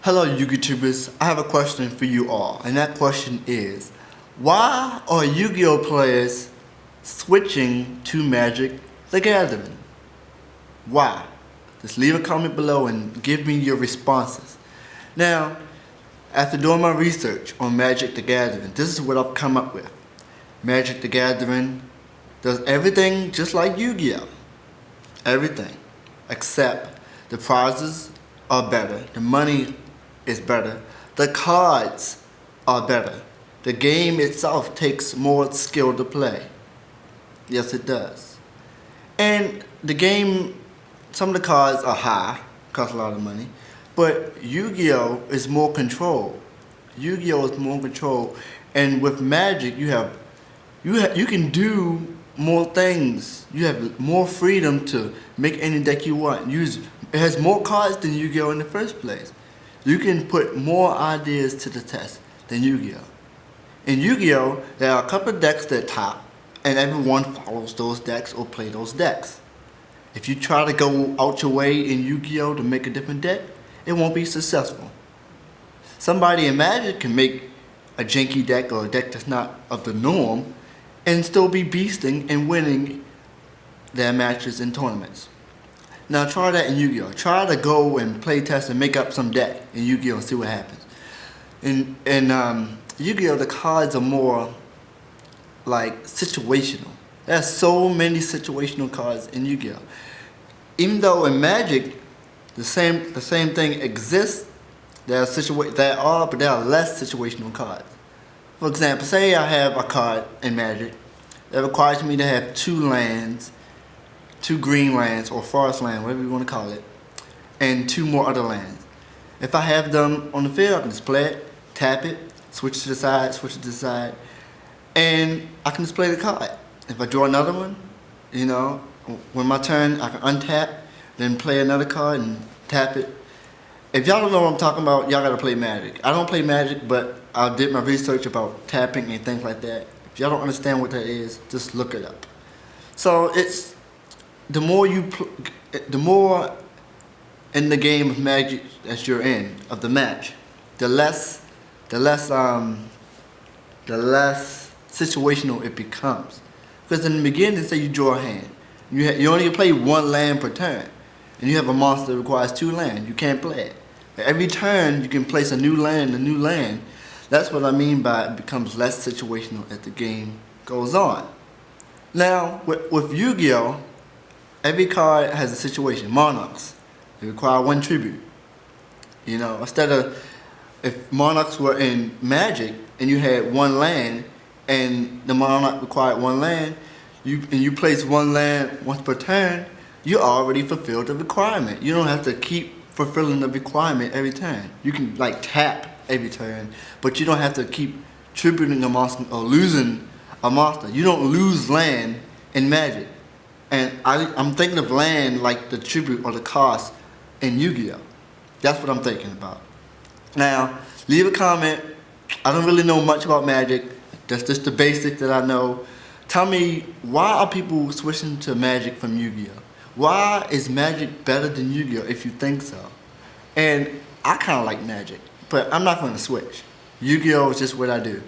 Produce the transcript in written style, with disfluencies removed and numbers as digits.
Hello YouTubers, I have a question for you all, and that question is, why are Yu-Gi-Oh players switching to Magic the Gathering? Why? Just leave a comment below and give me your responses. Now, after doing my research on Magic the Gathering, this is what I've come up with. Magic the Gathering does everything just like Yu-Gi-Oh! Everything. Except the prizes are better, the money is better, the cards are better. The game itself takes more skill to play. Yes, it does. And the game, some of the cards are high, cost a lot of money, but Yu-Gi-Oh is more control. Yu-Gi-Oh is more control, and with Magic you can do more things. You have more freedom to make any deck you want. It has more cards than Yu-Gi-Oh in the first place. You can put more ideas to the test than Yu-Gi-Oh. In Yu-Gi-Oh, there are a couple of decks that top, and everyone follows those decks or play those decks. If you try to go out your way in Yu-Gi-Oh to make a different deck, it won't be successful. Somebody in Magic can make a janky deck or a deck that's not of the norm and still be beasting and winning their matches and tournaments. Now try that in Yu-Gi-Oh! Try to go and play test and make up some deck in Yu-Gi-Oh! And see what happens. In Yu-Gi-Oh! The cards are more like situational. There's so many situational cards in Yu-Gi-Oh! Even though in Magic the same thing exists, there are less situational cards. For example, say I have a card in Magic that requires me to have 2 lands, 2 green lands or forest land, whatever you want to call it, and 2 more other lands. If I have them on the field, I can just play it, tap it, switch to the side, and I can just play the card. If I draw another one, when my turn, I can untap, then play another card and tap it. If y'all don't know what I'm talking about, y'all gotta play Magic. I don't play Magic, but I did my research about tapping and things like that. If y'all don't understand what that is, just look it up. So it's the more in the game of Magic that you're in, of the match, the less situational it becomes. Because in the beginning, say you draw a hand, you only play 1 land per turn, and you have a monster that requires 2 lands. You can't play it. Every turn, you can place a new land. That's what I mean by it becomes less situational as the game goes on. Now, with Yu-Gi-Oh, every card has a situation. Monarchs, they require 1 tribute. Instead of, if Monarchs were in Magic and you had 1 land and the Monarch required 1 land, you place 1 land once per turn, you already fulfilled the requirement. You don't have to keep fulfilling the requirement every turn. You can tap every turn, but you don't have to keep tributing a monster or losing a monster. You don't lose land in Magic. And I'm thinking of land like the tribute or the cost in Yu-Gi-Oh! That's what I'm thinking about. Now, leave a comment. I don't really know much about Magic. That's just the basics that I know. Tell me, why are people switching to Magic from Yu-Gi-Oh? Why is Magic better than Yu-Gi-Oh if you think so? And I kind of like Magic, but I'm not going to switch. Yu-Gi-Oh is just what I do.